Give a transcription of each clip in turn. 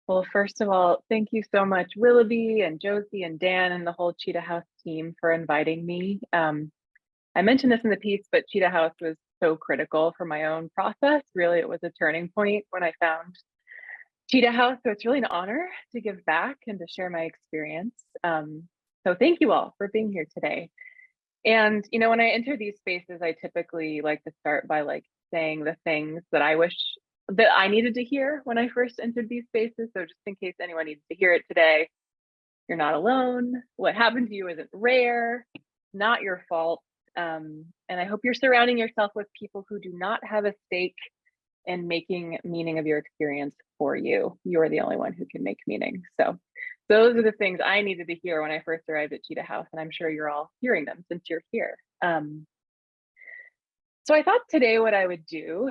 Well, first of all, thank you so much, Willoughby and Josie and Dan and the whole Cheetah House team for inviting me. I mentioned this in the piece, but Cheetah House was so critical for my own process. Really, it was a turning point when I found Cheetah House. So it's really an honor to give back and to share my experience. So thank you all for being here today. And, when I enter these spaces, I typically like to start by saying the things that I wish that I needed to hear when I first entered these spaces. So just in case anyone needs to hear it today, you're not alone. What happened to you isn't rare, not your fault. And I hope you're surrounding yourself with people who do not have a stake in making meaning of your experience for you. You're the only one who can make meaning. So those are the things I needed to hear when I first arrived at Cheetah House, and I'm sure you're all hearing them since you're here. So I thought today what I would do,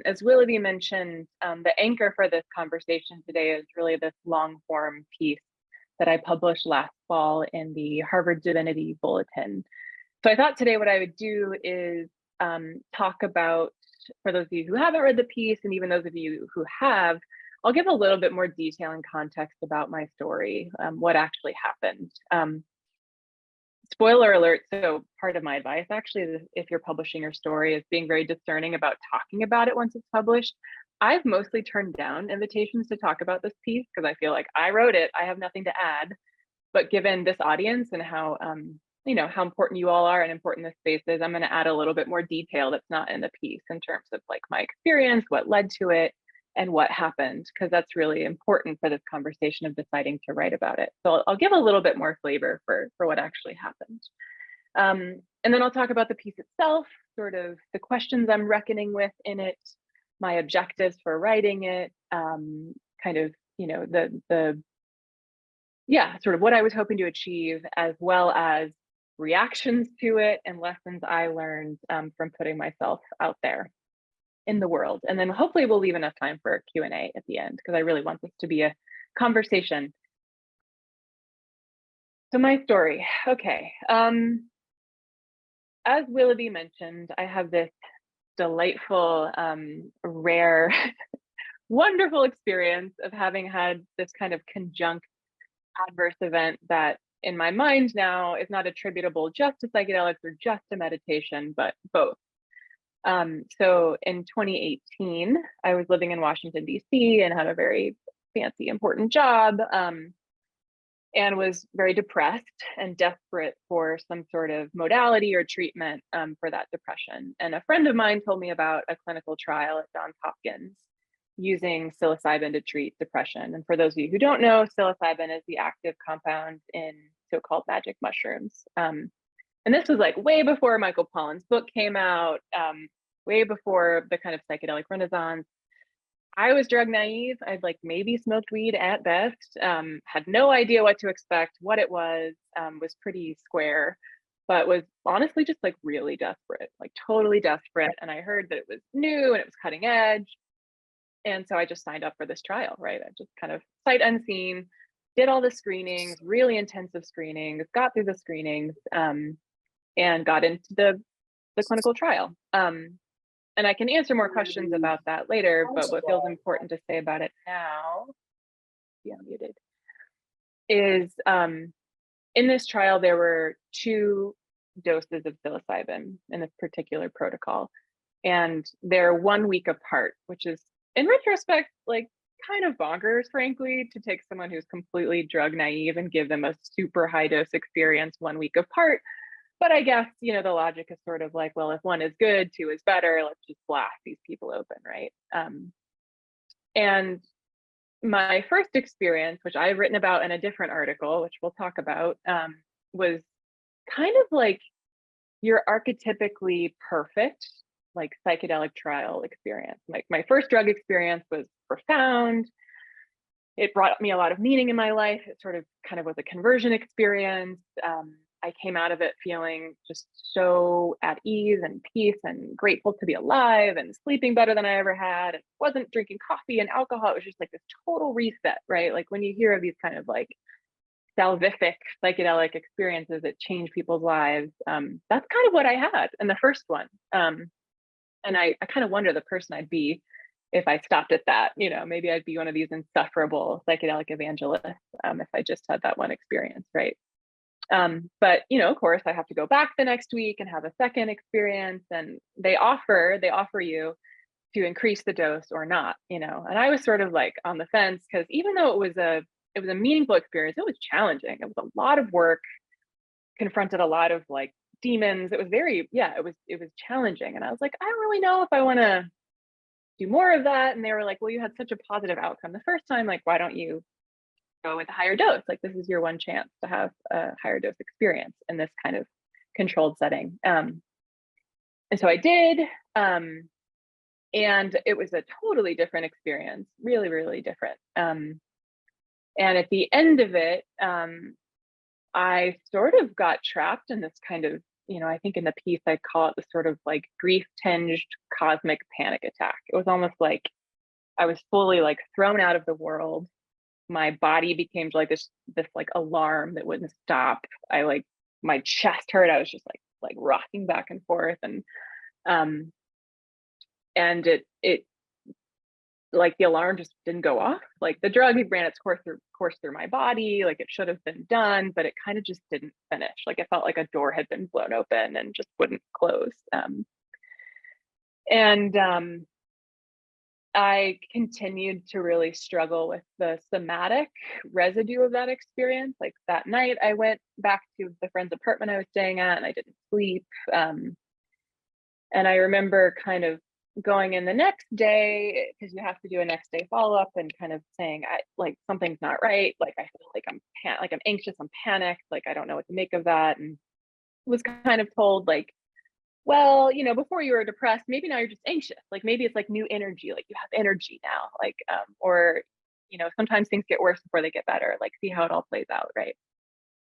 as Willoughby mentioned, the anchor for this conversation today is really this long form piece that I published last fall in the Harvard Divinity Bulletin. So I thought today what I would do is talk about, for those of you who haven't read the piece, and even those of you who have, I'll give a little bit more detail and context about my story, what actually happened. Spoiler alert, so part of my advice actually is if you're publishing your story is being very discerning about talking about it once it's published. I've mostly turned down invitations to talk about this piece because I feel like I wrote it, I have nothing to add. But given this audience and how how important you all are and important this space is, I'm going to add a little bit more detail that's not in the piece in terms of my experience, what led to it, and what happened, because that's really important for this conversation of deciding to write about it. So I'll give a little bit more flavor for what actually happened. And then I'll talk about the piece itself, sort of the questions I'm reckoning with in it, my objectives for writing it, kind of, sort of what I was hoping to achieve, as well as reactions to it and lessons I learned from putting myself out there in the world. And then hopefully we'll leave enough time for Q&A at the end, because I really want this to be a conversation. So my story, okay. As Willoughby mentioned, I have this delightful, rare, wonderful experience of having had this kind of conjunct adverse event that in my mind now is not attributable just to psychedelics or just to meditation, but both. So in 2018, I was living in Washington, D.C. and had a very fancy, important job, and was very depressed and desperate for some sort of modality or treatment for that depression. And a friend of mine told me about a clinical trial at Johns Hopkins using psilocybin to treat depression. And for those of you who don't know, psilocybin is the active compound in so-called magic mushrooms. And this was way before Michael Pollan's book came out, way before the kind of psychedelic renaissance. I was drug naive. I'd maybe smoked weed at best, had no idea what to expect, what it was pretty square, but was honestly just really desperate, totally desperate. And I heard that it was new and it was cutting edge. And so I just signed up for this trial, right? I just kind of sight unseen, did all the screenings, really intensive screenings, got through the screenings, and got into the clinical trial. And I can answer more questions about that later, but what feels important to say about it now, be unmuted, is in this trial, there were 2 doses of psilocybin in this particular protocol, and they're 1 week apart, which is, in retrospect, kind of bonkers, frankly, to take someone who's completely drug naive and give them a super high dose experience 1 week apart. But I guess, the logic is sort of well, if 1 is good, 2 is better, let's just blast these people open, right? And my first experience, which I've written about in a different article, which we'll talk about, was kind of your archetypically perfect, psychedelic trial experience. My first drug experience was profound. It brought me a lot of meaning in my life. It sort of kind of was a conversion experience. I came out of it feeling just so at ease and peace and grateful to be alive and sleeping better than I ever had. It wasn't drinking coffee and alcohol. It was just this total reset, right? When you hear of these kind of salvific psychedelic experiences that change people's lives. That's kind of what I had in the first one. And I kind of wonder the person I'd be if I stopped at that. Maybe I'd be one of these insufferable psychedelic evangelists if I just had that one experience, right? But of course, I have to go back the next week and have a second experience, and they offer you to increase the dose or not, and I was sort of like on the fence, because even though it was a meaningful experience, it was challenging. It was a lot of work, confronted a lot of like demons. It was it was challenging, and I was like, I don't really know if I want to do more of that. And they were like, well, you had such a positive outcome the first time, like why don't you go with a higher dose? Like, this is your one chance to have a higher dose experience in this kind of controlled setting. And so I did, and it was a totally different experience, really, really different. And at the end of it, I sort of got trapped in this kind of, I think in the piece I call it the sort of like grief-tinged cosmic panic attack. It was almost like I was fully like thrown out of the world. My body became like this like alarm that wouldn't stop. My chest hurt. I was just like rocking back and forth, and it like the alarm just didn't go off. Like the drug ran its course through my body, like it should have been done, but it kind of just didn't finish. Like it felt like a door had been blown open and just wouldn't close. I continued to really struggle with the somatic residue of that experience. Like that night, I went back to the friend's apartment I was staying at, and I didn't sleep. And I remember kind of going in the next day, because you have to do a next day follow-up, and kind of saying, like something's not right. Like I feel like I'm anxious, I'm panicked, like I don't know what to make of that. And was kind of told like, well, before you were depressed, maybe now you're just anxious. Like maybe it's like new energy, like you have energy now, like, or, sometimes things get worse before they get better, like see how it all plays out, right?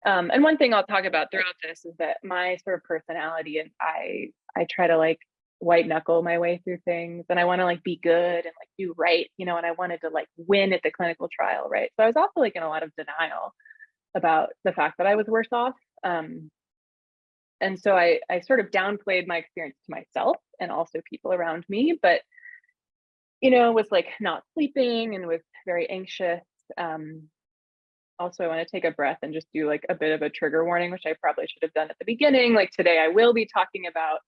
And one thing I'll talk about throughout this is that my sort of personality, and I try to like white knuckle my way through things, and I want to like be good and like do right, and I wanted to like win at the clinical trial, right? So I was also like in a lot of denial about the fact that I was worse off. And so I sort of downplayed my experience to myself and also people around me, but, was like not sleeping and was very anxious. Also, I want to take a breath and just do like a bit of a trigger warning, which I probably should have done at the beginning. Like today, I will be talking about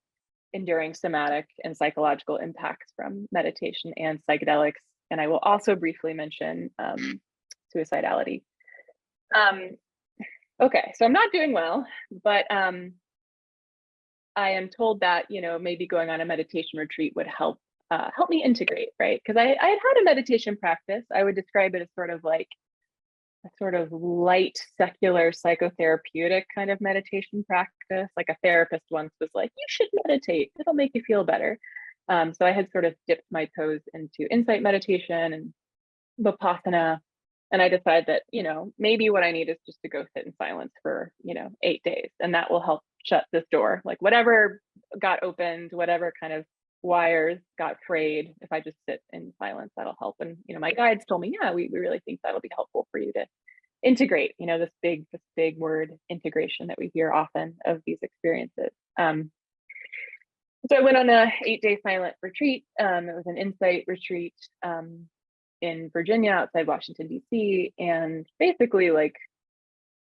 enduring somatic and psychological impacts from meditation and psychedelics. And I will also briefly mention suicidality. Okay, so I'm not doing well, but I am told that, maybe going on a meditation retreat would help me integrate, right? Because I had a meditation practice. I would describe it as sort of like a sort of light secular psychotherapeutic kind of meditation practice. Like a therapist once was like, you should meditate, it'll make you feel better. So I had sort of dipped my toes into insight meditation and Vipassana. And I decided that, maybe what I need is just to go sit in silence for, 8 days, and that will help shut this door. Like whatever got opened, whatever kind of wires got frayed, if I just sit in silence, that'll help. And, my guides told me, yeah, we really think that'll be helpful for you to integrate, this big word integration that we hear often of these experiences. So I went on a 8-day silent retreat. It was an insight retreat in Virginia outside Washington, D.C. And basically like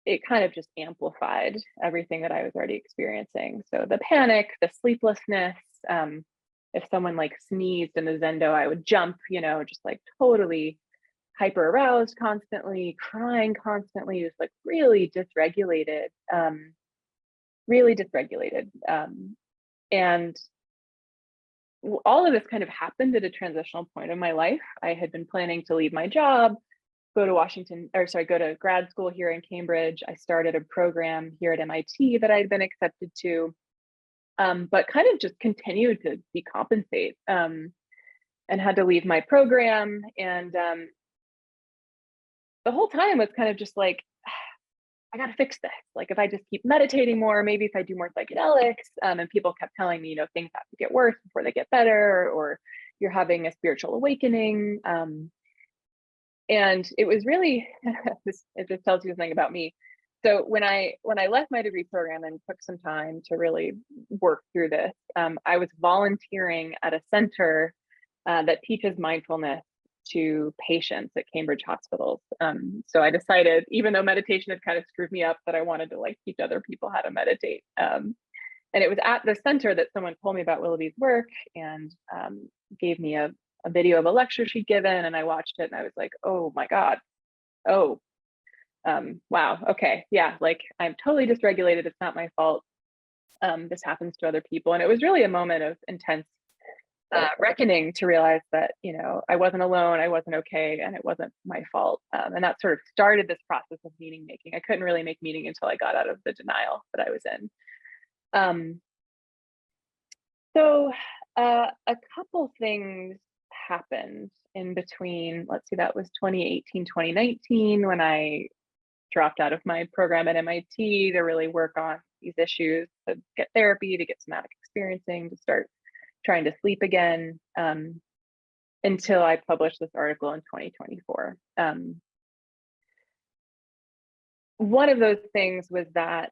it kind of just amplified everything that I was already experiencing. So the panic, the sleeplessness, if someone like sneezed in the Zendo, I would jump, just like totally hyper aroused constantly, crying constantly, just like really dysregulated. And all of this kind of happened at a transitional point in my life. I had been planning to leave my job, go to grad school here in Cambridge. I started a program here at MIT that I'd been accepted to, but kind of just continued to decompensate and had to leave my program. And the whole time was kind of just like, I got to fix this. Like if I just keep meditating more, maybe if I do more psychedelics, and people kept telling me, things have to get worse before they get better, or you're having a spiritual awakening. And it was really, it just tells you something about me. So when I left my degree program and took some time to really work through this, I was volunteering at a center that teaches mindfulness to patients at Cambridge hospitals. So I decided, even though meditation had kind of screwed me up, that I wanted to like teach other people how to meditate. And it was at the center that someone told me about Willoughby's work and gave me a video of a lecture she'd given, and I watched it and I was like, oh my God, oh, wow, okay, yeah, like I'm totally dysregulated, it's not my fault. This happens to other people. And it was really a moment of intense reckoning to realize that, you know, I wasn't alone, I wasn't okay, and it wasn't my fault. And that sort of started this process of meaning making. I couldn't really make meaning until I got out of the denial that I was in. So a couple things happened in between. Let's see, that was 2018, 2019, when I dropped out of my program at MIT to really work on these issues, to get therapy, to get somatic experiencing, to start trying to sleep again, until I published this article in 2024. One of those things was that,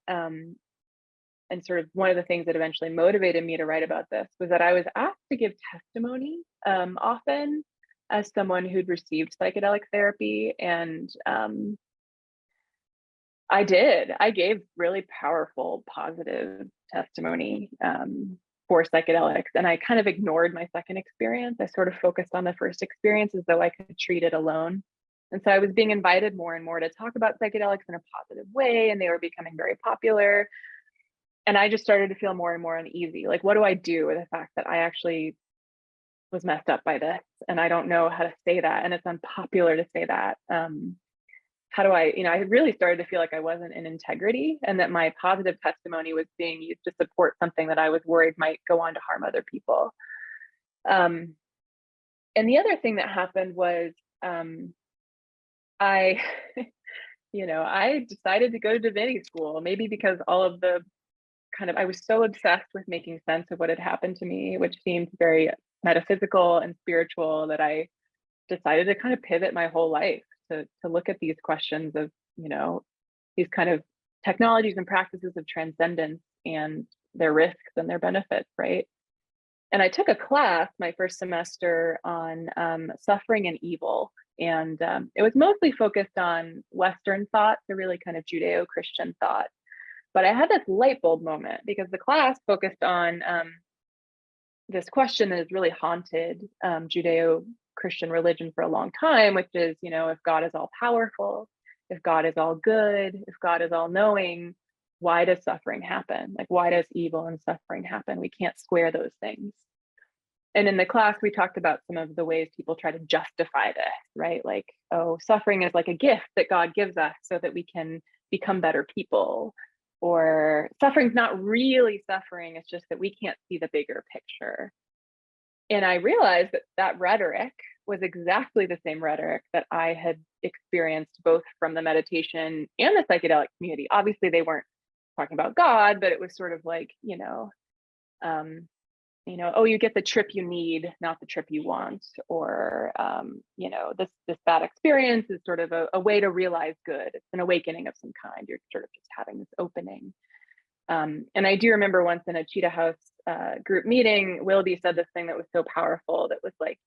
and sort of one of the things that eventually motivated me to write about this was that I was asked to give testimony often as someone who'd received psychedelic therapy. And I did. I gave really powerful, positive testimony for psychedelics. And I kind of ignored my second experience. I sort of focused on the first experience as though I could treat it alone. And so I was being invited more and more to talk about psychedelics in a positive way, and they were becoming very popular. And I just started to feel more and more uneasy. Like, what do I do with the fact that I actually was messed up by this? And I don't know how to say that. And it's unpopular to say that. How do I, I really started to feel like I wasn't in integrity, and that my positive testimony was being used to support something that I was worried might go on to harm other people. And the other thing that happened was I, I decided to go to divinity school, maybe because all of the I was so obsessed with making sense of what had happened to me, which seemed very metaphysical and spiritual, that I decided to kind of pivot my whole life to look at these questions of, these kind of technologies and practices of transcendence and their risks and their benefits, right? And I took a class my first semester on suffering and evil. And it was mostly focused on Western thought, the really kind of Judeo-Christian thought. But I had this light bulb moment because the class focused on this question that has really haunted Judeo-Christian religion for a long time, which is, if God is all powerful, if God is all good, if God is all knowing, why does suffering happen? Like, why does evil and suffering happen? We can't square those things. And in the class, we talked about some of the ways people try to justify this, right? Like, oh, suffering is like a gift that God gives us so that we can become better people. Or suffering's not really suffering, it's just that we can't see the bigger picture. And I realized that that rhetoric was exactly the same rhetoric that I had experienced both from the meditation and the psychedelic community. Obviously, they weren't talking about God, but it was sort of like, oh, you get the trip you need, not the trip you want, or this bad experience is sort of a way to realize good. It's an awakening of some kind. You're sort of just having this opening. And I do remember once in a Cheetah House group meeting, Willoughby said this thing that was so powerful, that was like,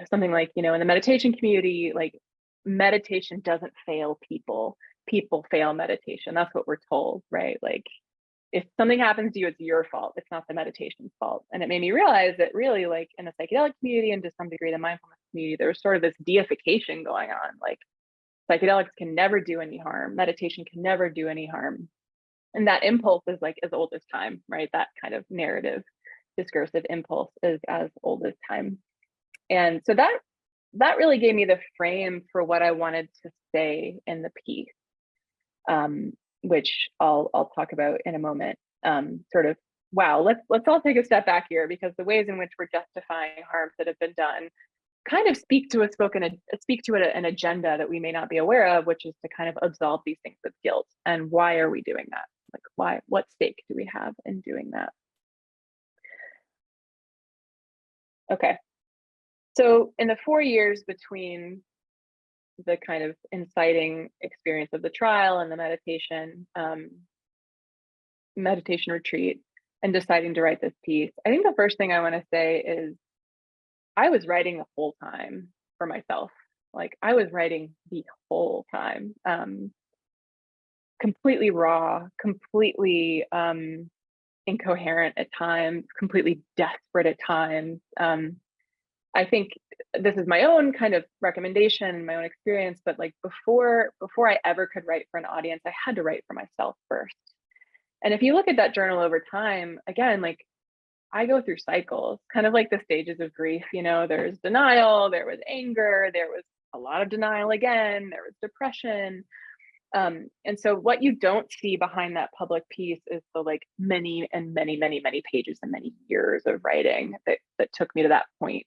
something like, in the meditation community, like, meditation doesn't fail people. People fail meditation. That's what we're told, right? Like, if something happens to you, it's your fault. It's not the meditation's fault. And it made me realize that really, like, in the psychedelic community and to some degree the mindfulness community, there was sort of this deification going on. Like, psychedelics can never do any harm. Meditation can never do any harm. And that impulse is like as old as time, right? That kind of narrative, discursive impulse is as old as time. And so that really gave me the frame for what I wanted to say in the piece. Which I'll talk about in a moment. Sort of, wow, let's all take a step back here, because the ways in which we're justifying harms that have been done kind of speak to an agenda that we may not be aware of, which is to kind of absolve these things of guilt. And why are we doing that? Like, what stake do we have in doing that? Okay. So in the 4 years between the kind of inciting experience of the trial and the meditation retreat and deciding to write this piece, I think the first thing I want to say is I was writing the whole time for myself. Like I was writing the whole time, completely raw, completely incoherent at times, completely desperate at times. I think this is my own kind of recommendation, my own experience, but like before I ever could write for an audience, I had to write for myself first. And if you look at that journal over time, again, like I go through cycles, kind of like the stages of grief, there's denial, there was anger, there was a lot of denial again, there was depression. And so what you don't see behind that public piece is the like many and many, many, many pages and many years of writing that took me to that point.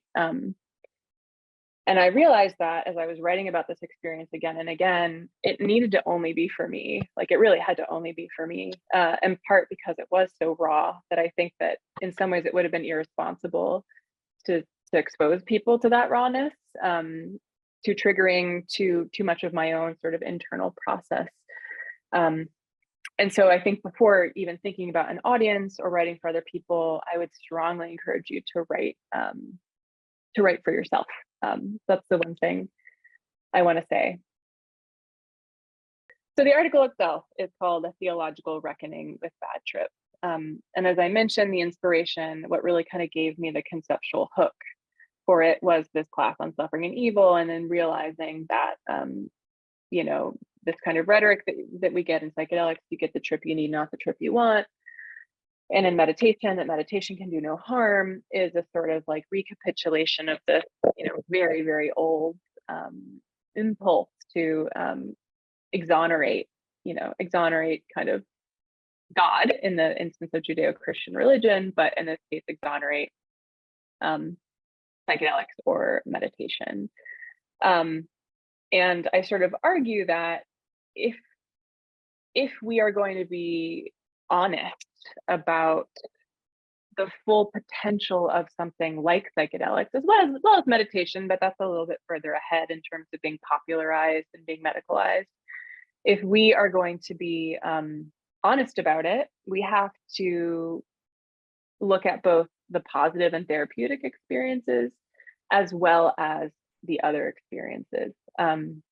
And I realized that as I was writing about this experience again and again, it needed to only be for me. Like it really had to only be for me, in part because it was so raw that I think that in some ways it would have been irresponsible to expose people to that rawness, too triggering, too much of my own sort of internal process. And so I think before even thinking about an audience or writing for other people, I would strongly encourage you to write for yourself. That's the one thing I want to say. So the article itself is called A Theological Reckoning with Bad Trips. And as I mentioned, the inspiration, what really kind of gave me the conceptual hook for it was this class on suffering and evil, and then realizing that, this kind of rhetoric that we get in psychedelics, you get the trip you need, not the trip you want. And in meditation, that meditation can do no harm, is a sort of like recapitulation of this, very, very old impulse to exonerate kind of God in the instance of Judeo-Christian religion, but in this case, exonerate psychedelics or meditation. And I sort of argue that if we are going to be honest about the full potential of something like psychedelics, as well as meditation, but that's a little bit further ahead in terms of being popularized and being medicalized. If we are going to be honest about it, we have to look at both the positive and therapeutic experiences, as well as the other experiences. And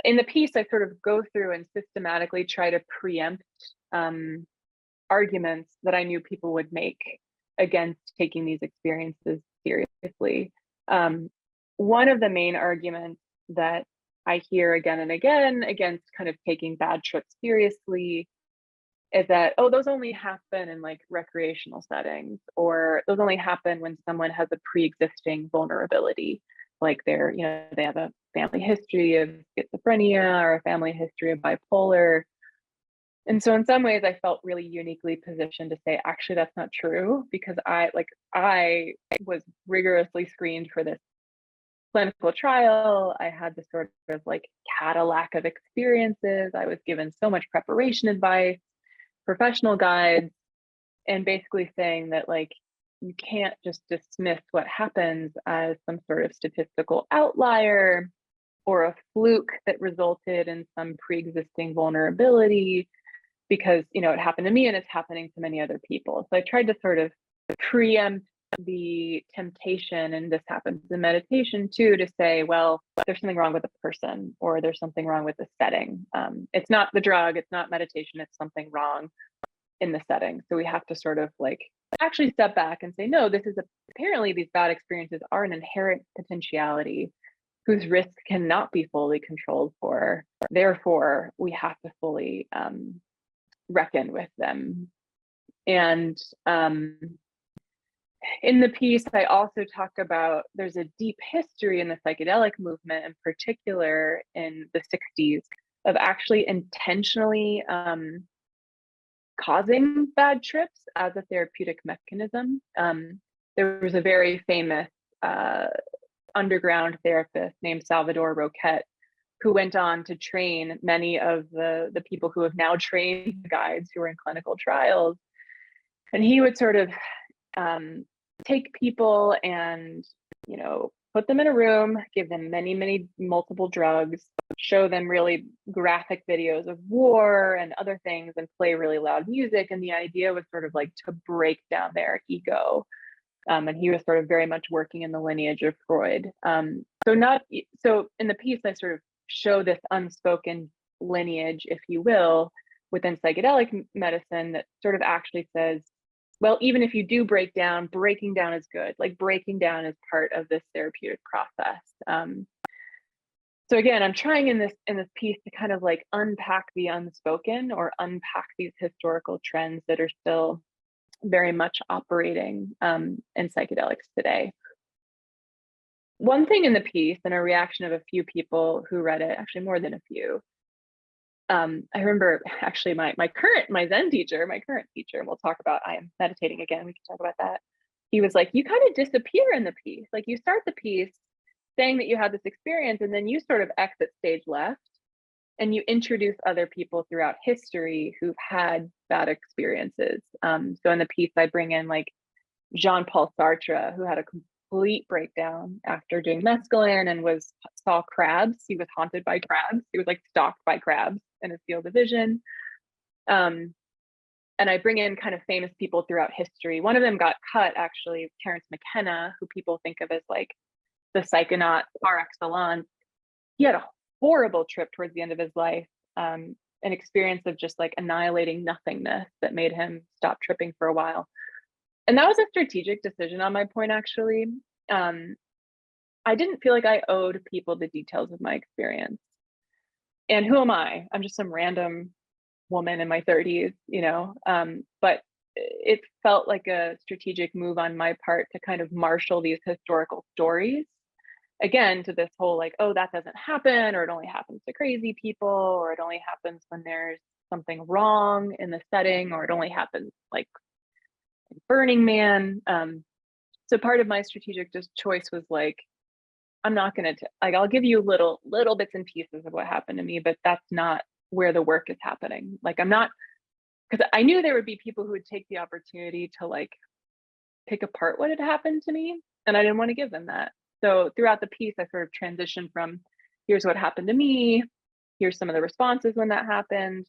in the piece, I sort of go through and systematically try to preempt arguments that I knew people would make against taking these experiences seriously. One of the main arguments that I hear again and again against kind of taking bad trips seriously is that, oh, those only happen in like recreational settings, or those only happen when someone has a pre-existing vulnerability, like they have a family history of schizophrenia or a family history of bipolar. And so in some ways I felt really uniquely positioned to say, actually, that's not true, because I was rigorously screened for this clinical trial. I had this sort of like Cadillac of experiences. I was given so much preparation advice, professional guides, and basically saying that like, you can't just dismiss what happens as some sort of statistical outlier or a fluke that resulted in some pre-existing vulnerability, because it happened to me and it's happening to many other people. So I tried to sort of preempt the temptation, and this happens in meditation too, to say, well, there's something wrong with the person, or there's something wrong with the setting. It's not the drug, it's not meditation, it's something wrong in the setting. So we have to sort of like actually step back and say, no, apparently these bad experiences are an inherent potentiality whose risk cannot be fully controlled for. Therefore, we have to fully reckon with them. And in the piece, I also talk about there's a deep history in the psychedelic movement, in particular in the 60s, of actually intentionally causing bad trips as a therapeutic mechanism. There was a very famous underground therapist named Salvador Roquette, who went on to train many of the people who have now trained guides who are in clinical trials. And he would sort of take people and, put them in a room, give them multiple drugs, show them really graphic videos of war and other things, and play really loud music. And the idea was sort of like to break down their ego. And he was sort of very much working in the lineage of Freud. So in the piece, I sort of show this unspoken lineage, if you will, within psychedelic medicine that sort of actually says, well, even if you do breaking down is good. Like breaking down is part of this therapeutic process. So again, I'm trying in this piece to kind of like unpack the unspoken, or unpack these historical trends that are still very much operating in psychedelics today. One thing in the piece, and a reaction of a few people who read it, actually more than a few, I remember actually my Zen teacher, my current teacher, and we'll talk about, I am meditating again, we can talk about that. He was like, you kind of disappear in the piece. Like you start the piece saying that you had this experience, and then you sort of exit stage left and you introduce other people throughout history who've had bad experiences. So in the piece, I bring in like Jean-Paul Sartre, who had a complete breakdown after doing mescaline and saw crabs. He was haunted by crabs. He was like stalked by crabs in his field of vision. And I bring in kind of famous people throughout history. One of them got cut, actually, Terence McKenna, who people think of as like the psychonaut par excellence. He had a horrible trip towards the end of his life, an experience of just like annihilating nothingness that made him stop tripping for a while. And that was a strategic decision on my point, actually. I didn't feel like I owed people the details of my experience. And who am I? I'm just some random woman in my 30s, but it felt like a strategic move on my part to kind of marshal these historical stories, again, to this whole like, oh, that doesn't happen, or it only happens to crazy people, or it only happens when there's something wrong in the setting, or it only happens like Burning Man. So part of my strategic choice was like, I'm not going to, like, I'll give you little bits and pieces of what happened to me, but that's not where the work is happening. Like, I'm not, because I knew there would be people who would take the opportunity to like pick apart what had happened to me, and I didn't want to give them that. So throughout the piece, I sort of transitioned from here's what happened to me, here's some of the responses when that happened,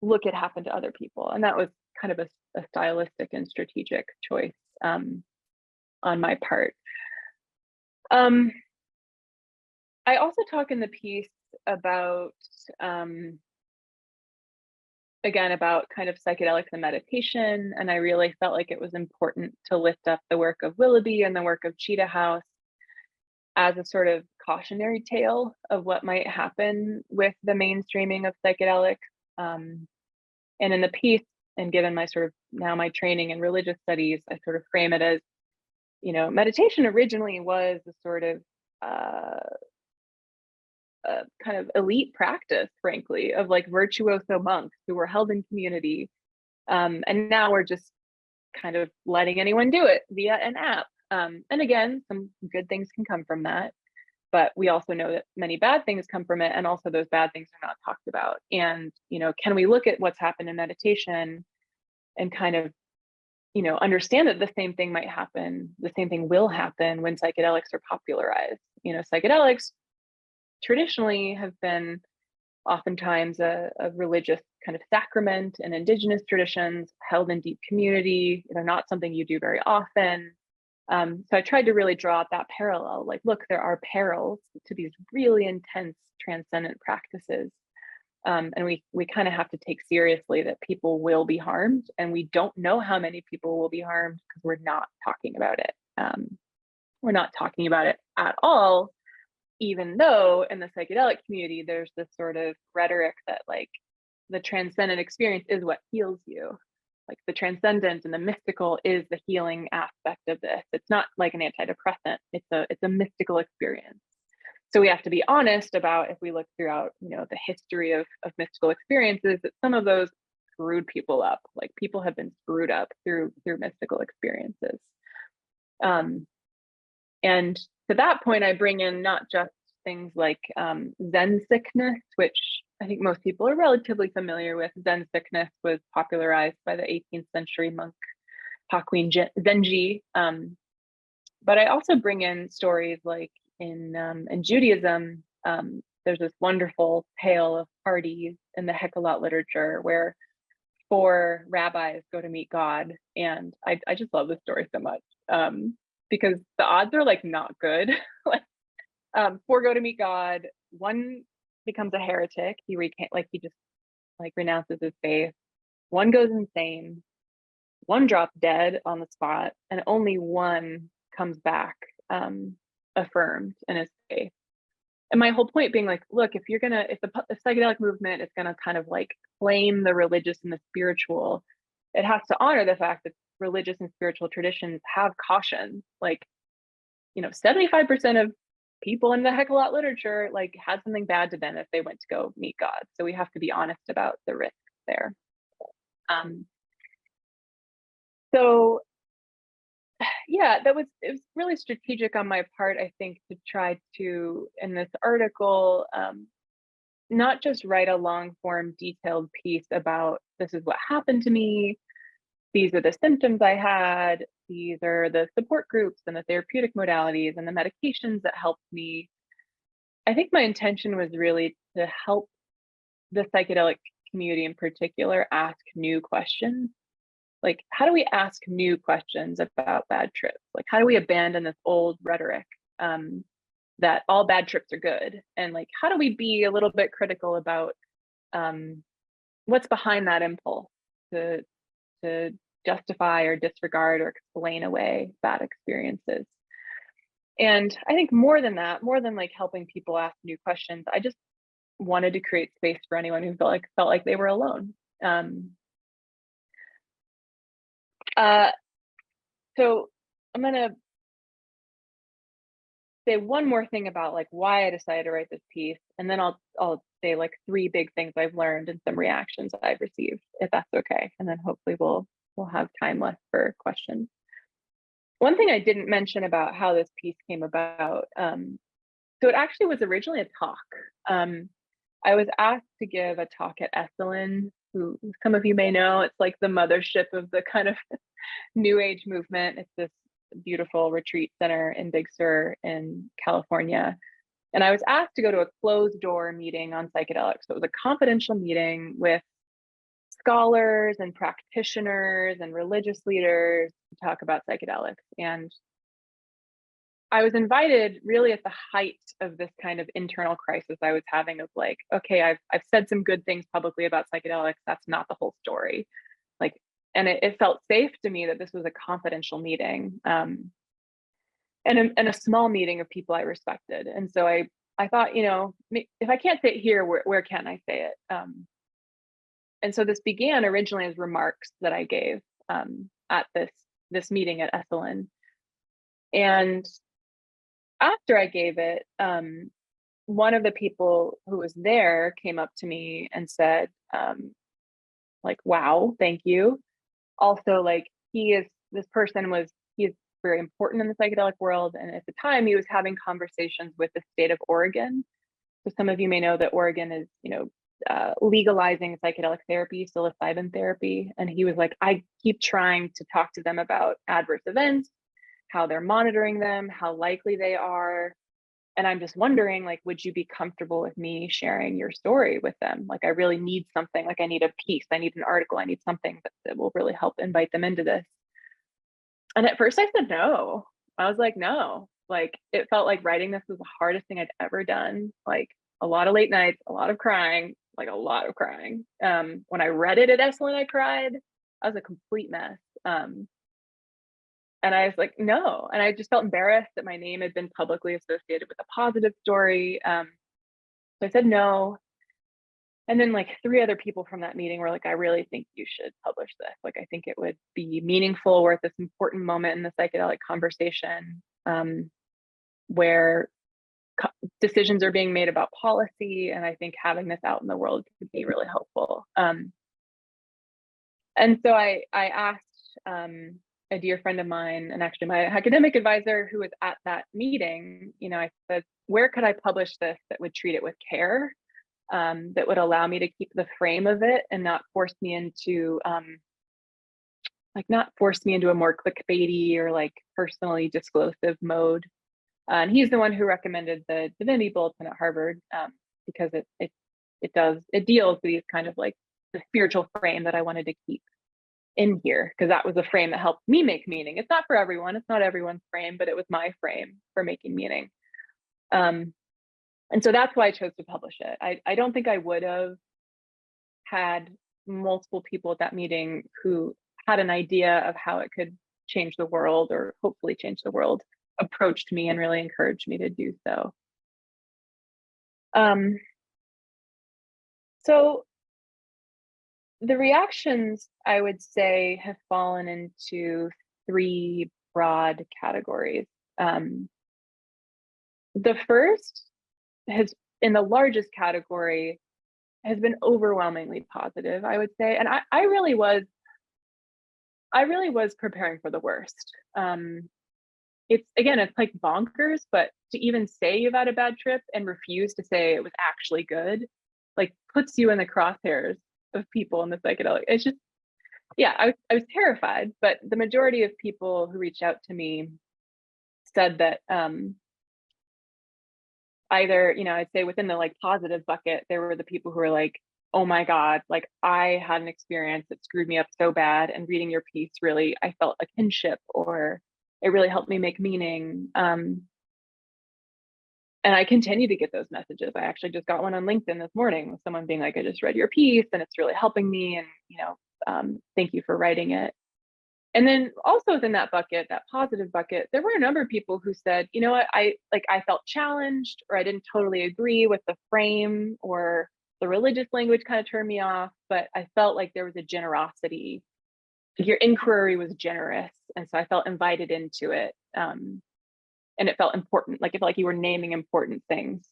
look, it happened to other people. And that was kind of a stylistic and strategic choice on my part. I also talk in the piece about, again, about kind of psychedelics and meditation. And I really felt like it was important to lift up the work of Willoughby and the work of Cheetah House as a sort of cautionary tale of what might happen with the mainstreaming of psychedelics. And in the piece, and given my sort of now my training in religious studies, I sort of frame it as, meditation originally was a sort of kind of elite practice, frankly, of like virtuoso monks who were held in community. And now we're just kind of letting anyone do it via an app. And again, some good things can come from that, but we also know that many bad things come from it. And also those bad things are not talked about. And, can we look at what's happened in meditation and kind of, understand that the same thing might happen, the same thing will happen when psychedelics are popularized. Psychedelics traditionally have been oftentimes a religious kind of sacrament in indigenous traditions, held in deep community. They're not something you do very often. So I tried to really draw out that parallel, like, look, there are perils to these really intense transcendent practices. And we kind of have to take seriously that people will be harmed, and we don't know how many people will be harmed because we're not talking about it. We're not talking about it at all, even though in the psychedelic community, there's this sort of rhetoric that like the transcendent experience is what heals you. Like the transcendent and the mystical is the healing aspect of this. It's not like an antidepressant. It's a mystical experience. So we have to be honest about, if we look throughout, the history of mystical experiences, that some of those screwed people up. Like people have been screwed up through mystical experiences. And to that point, I bring in not just things like Zen sickness, which I think most people are relatively familiar with. Zen sickness was popularized by the 18th century monk Hakuin Zenji. But I also bring in stories like in Judaism, there's this wonderful tale of parties in the Hekhalot literature where 4 rabbis go to meet God. And I just love this story so much, because the odds are like not good. Like 4 go to meet God. 1 becomes a heretic. He just like renounces his faith. 1 goes insane. 1 drops dead on the spot, and only 1 comes back affirmed in his faith. And my whole point being like, look, if the psychedelic movement is gonna kind of like claim the religious and the spiritual, it has to honor the fact that religious and spiritual traditions have caution. Like, 75% of people in the Hekhalot literature like had something bad to them if they went to go meet God. So we have to be honest about the risks there. So yeah, it was really strategic on my part, I think, to try to, in this article, not just write a long form detailed piece about this is what happened to me, these are the symptoms I had, these are the support groups and the therapeutic modalities and the medications that helped me. I think my intention was really to help the psychedelic community in particular ask new questions. Like, how do we ask new questions about bad trips? Like, how do we abandon this old rhetoric that all bad trips are good? And like, how do we be a little bit critical about what's behind that impulse to justify or disregard or explain away bad experiences? And I think more than that, more than like helping people ask new questions, I just wanted to create space for anyone who felt like they were alone. So I'm gonna say one more thing about like why I decided to write this piece, and then I'll say like 3 big things I've learned and some reactions I've received, if that's okay. And then hopefully we'll have time left for questions. One thing I didn't mention about how this piece came about, so it actually was originally a talk. I was asked to give a talk at Esalen, who some of you may know. It's like the mothership of the kind of New Age movement. It's this beautiful retreat center in Big Sur in California. And I was asked to go to a closed door meeting on psychedelics. So it was a confidential meeting with scholars and practitioners and religious leaders to talk about psychedelics. And I was invited really at the height of this kind of internal crisis I was having of like, okay, I've said some good things publicly about psychedelics. That's not the whole story. Like, and it felt safe to me that this was a confidential meeting, and a small meeting of people I respected. And so I thought, if I can't say it here, where can I say it? And so this began originally as remarks that I gave at this meeting at Esalen. And after I gave it, one of the people who was there came up to me and said, like, wow, thank you. Also, like, he's very important in the psychedelic world. And at the time he was having conversations with the state of Oregon. So some of you may know that Oregon is, legalizing psychedelic therapy, psilocybin therapy. And he was like, I keep trying to talk to them about adverse events, how they're monitoring them, how likely they are. And I'm just wondering, like, would you be comfortable with me sharing your story with them? Like, I really need something, like I need a piece, I need an article, I need something that will really help invite them into this. And at first I said no. I was like, no. Like, it felt like writing this was the hardest thing I'd ever done. Like, a lot of late nights, a lot of crying, like a lot of crying. When I read it at Esalen, I cried. I was a complete mess. And I was like, no. And I just felt embarrassed that my name had been publicly associated with a positive story. So I said no. And then like 3 other people from that meeting were like, I really think you should publish this. Like, I think it would be meaningful. We're at this important moment in the psychedelic conversation, where decisions are being made about policy. And I think having this out in the world could be really helpful. And so I asked a dear friend of mine, and actually my academic advisor who was at that meeting, I said, where could I publish this that would treat it with care, that would allow me to keep the frame of it and not force me into like not force me into a more clickbaity or like personally disclosive mode. And he's the one who recommended the Divinity Bulletin at Harvard, because it deals with these kind of like the spiritual frame that I wanted to keep in here, because that was a frame that helped me make meaning. It's not for everyone, it's not everyone's frame, but it was my frame for making meaning. And so that's why I chose to publish it. I don't think I would have had multiple people at that meeting who had an idea of how it could change the world, or hopefully change the world, approached me and really encouraged me to do so. So the reactions, I would say, have fallen into three broad categories. The first has, in the largest category, has been overwhelmingly positive, I would say. And I really was preparing for the worst. It's like bonkers, but to even say you've had a bad trip and refuse to say it was actually good, like puts you in the crosshairs of people in the psychedelic. It's just, yeah, I was terrified, but the majority of people who reached out to me said that either, I'd say within the like positive bucket, there were the people who were like, oh my God, like I had an experience that screwed me up so bad, and reading your piece really, I felt a kinship, or it really helped me make meaning. And I continue to get those messages. I actually just got one on LinkedIn this morning with someone being like, I just read your piece and it's really helping me, and thank you for writing it. And then also within that bucket, that positive bucket, there were a number of people who said, you know what, I felt challenged, or I didn't totally agree with the frame, or the religious language kind of turned me off, but I felt like there was a generosity. Your inquiry was generous. And so I felt invited into it. And it felt important, like it felt like you were naming important things.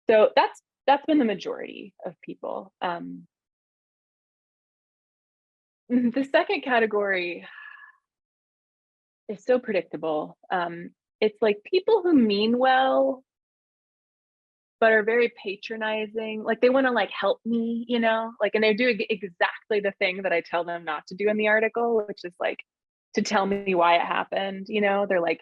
So that's been the majority of people. The second category is so predictable. It's like people who mean well, but are very patronizing. Like they want to like help me, like, and they're doing exactly the thing that I tell them not to do in the article, which is like to tell me why it happened. They're like,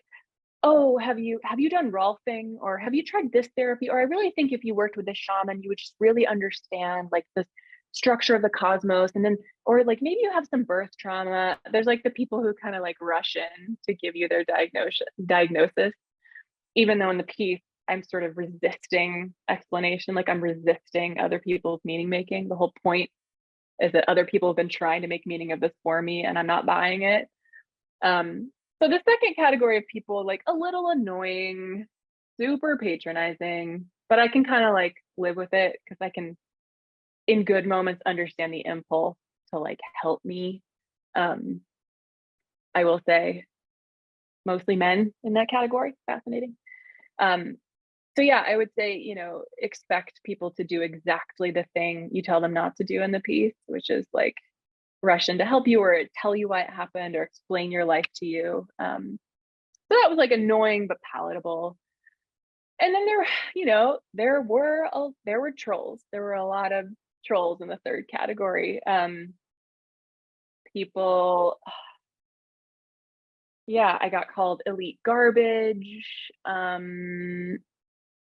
oh, have you done Rolfing, or have you tried this therapy? Or I really think if you worked with this shaman, you would just really understand like the structure of the cosmos. And then, or like maybe you have some birth trauma. There's like the people who kind of like rush in to give you their diagnosis, even though in the piece I'm sort of resisting explanation, like I'm resisting other people's meaning making. The whole point is that other people have been trying to make meaning of this for me, and I'm not buying it. So the second category of people, like a little annoying, super patronizing, but I can kind of like live with it, because I can, in good moments, understand the impulse to like help me. I will say mostly men in that category. Fascinating. So yeah, I would say, expect people to do exactly the thing you tell them not to do in the piece, which is like rush in to help you, or tell you why it happened, or explain your life to you. So that was like annoying but palatable. And then there were trolls. There were a lot of trolls in the third category. People, yeah, I got called elite garbage.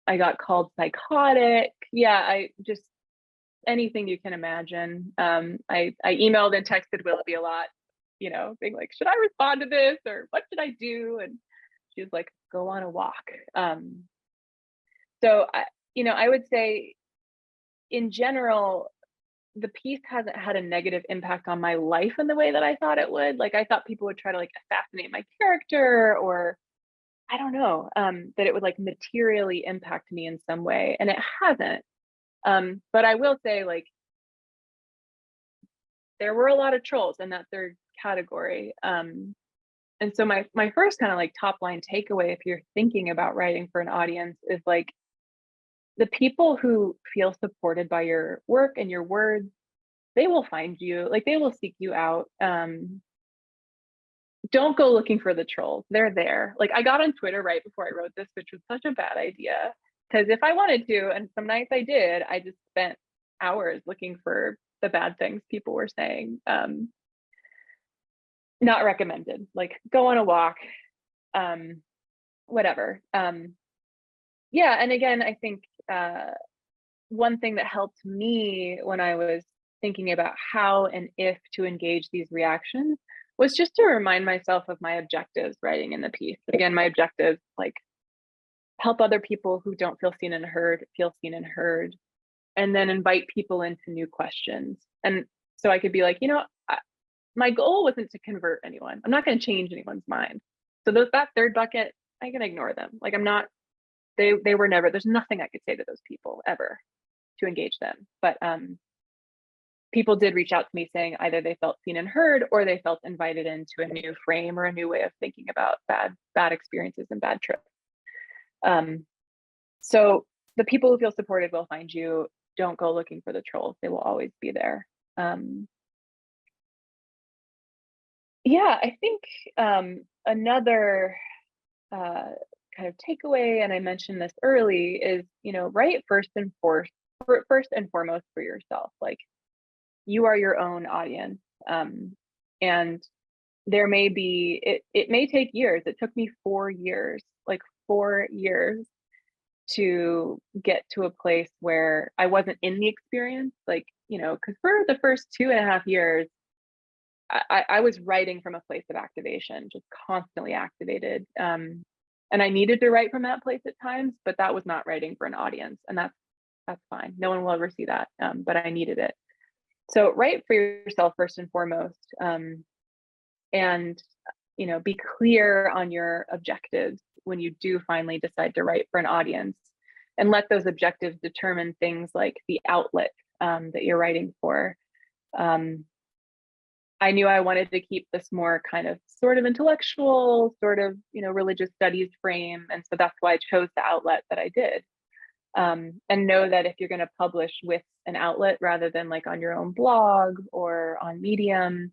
I got called psychotic. Yeah, I just, anything you can imagine. I emailed and texted Willoughby a lot, being like, should I respond to this, or what should I do? And she was like, go on a walk. So I would say in general, the piece hasn't had a negative impact on my life in the way that I thought it would. Like I thought people would try to like assassinate my character, or I don't know, that it would like materially impact me in some way, and it hasn't. But I will say, like, there were a lot of trolls in that third category. And so my first kind of like top line takeaway, if you're thinking about writing for an audience, is like the people who feel supported by your work and your words, they will find you, like they will seek you out. Don't go looking for the trolls. They're there. Like I got on Twitter right before I wrote this, which was such a bad idea, because if I wanted to, and some nights I did, I just spent hours looking for the bad things people were saying. not recommended. Like, go on a walk, whatever. Yeah, and again, I think one thing that helped me when I was thinking about how and if to engage these reactions was just to remind myself of my objectives writing in the piece. Again, my objectives, like, help other people who don't feel seen and heard feel seen and heard, and then invite people into new questions. And so I could be like, my goal wasn't to convert anyone. I'm not going to change anyone's mind. So that third bucket, I can ignore them. Like, I'm not, they were never, there's nothing I could say to those people ever to engage them. But people did reach out to me saying either they felt seen and heard, or they felt invited into a new frame or a new way of thinking about bad experiences and bad trips. So the people who feel supported will find you. Don't go looking for the trolls. They will always be there. Yeah, I think another kind of takeaway, and I mentioned this early, is, write first and foremost for yourself. Like, you are your own audience, and there may be, it may take years. It took me 4 years, like 4 years, to get to a place where I wasn't in the experience, like, because for the first 2.5 years, I was writing from a place of activation, just constantly activated. And I needed to write from that place at times, but that was not writing for an audience. And that's fine. No one will ever see that, but I needed it. So write for yourself first and foremost, and be clear on your objectives when you do finally decide to write for an audience, and let those objectives determine things like the outlet that you're writing for. I knew I wanted to keep this more kind of sort of intellectual, sort of, religious studies frame. And so that's why I chose the outlet that I did. And know that if you're going to publish with an outlet rather than like on your own blog or on Medium,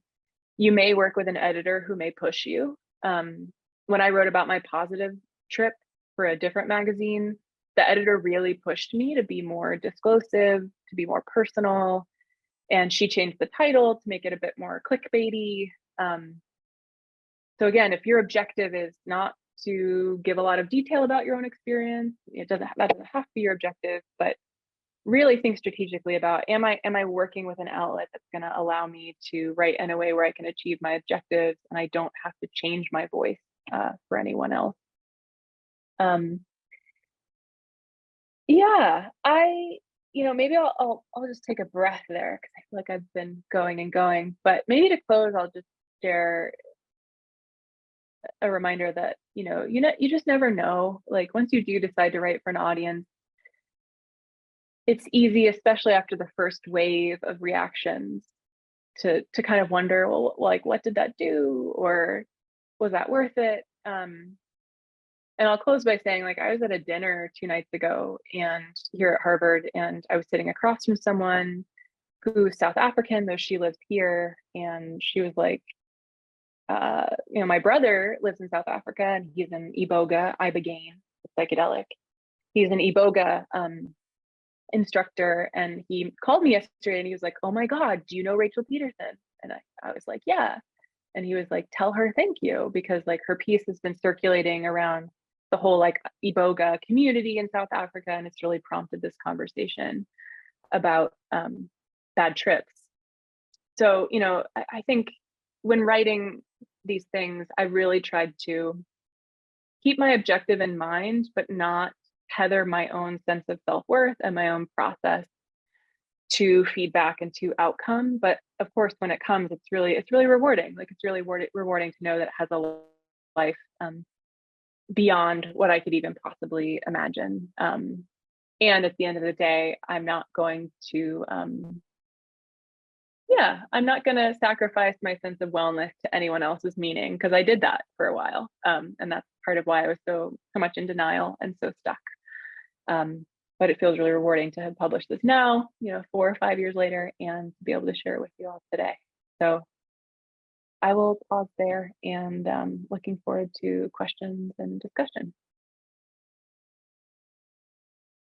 you may work with an editor who may push you. When I wrote about my positive trip for a different magazine, the editor really pushed me to be more disclosive, to be more personal. And she changed the title to make it a bit more clickbaity. So again, if your objective is not to give a lot of detail about your own experience, that doesn't have to be your objective, but really think strategically about, am I working with an outlet that's going to allow me to write in a way where I can achieve my objectives and I don't have to change my voice for anyone else. Yeah, maybe I'll just take a breath there, because I feel like I've been going and going. But maybe to close, I'll just share a reminder that you just never know. Like, once you do decide to write for an audience, it's easy, especially after the first wave of reactions, to kind of wonder, well, like, what did that do, or was that worth it? And I'll close by saying, like, I was at a dinner 2 nights ago and here at Harvard, and I was sitting across from someone who's South African, though she lives here. And she was like, my brother lives in South Africa and he's an ibogaine, psychedelic. He's an iboga instructor. And he called me yesterday and he was like, oh my God, do you know Rachael Petersen? And I was like, yeah. And he was like, tell her thank you, because like her piece has been circulating around the whole like iboga community in South Africa, and it's really prompted this conversation about bad trips. So I think when writing these things, I really tried to keep my objective in mind, but not tether my own sense of self-worth and my own process to feedback and to outcome. But of course, when it comes, it's really rewarding. Like, it's really rewarding to know that it has a life beyond what I could even possibly imagine. And at the end of the day, I'm not going to sacrifice my sense of wellness to anyone else's meaning, because I did that for a while. And that's part of why I was so much in denial and so stuck. But it feels really rewarding to have published this now, 4 or 5 years later, and to be able to share it with you all today. So I will pause there, and looking forward to questions and discussion.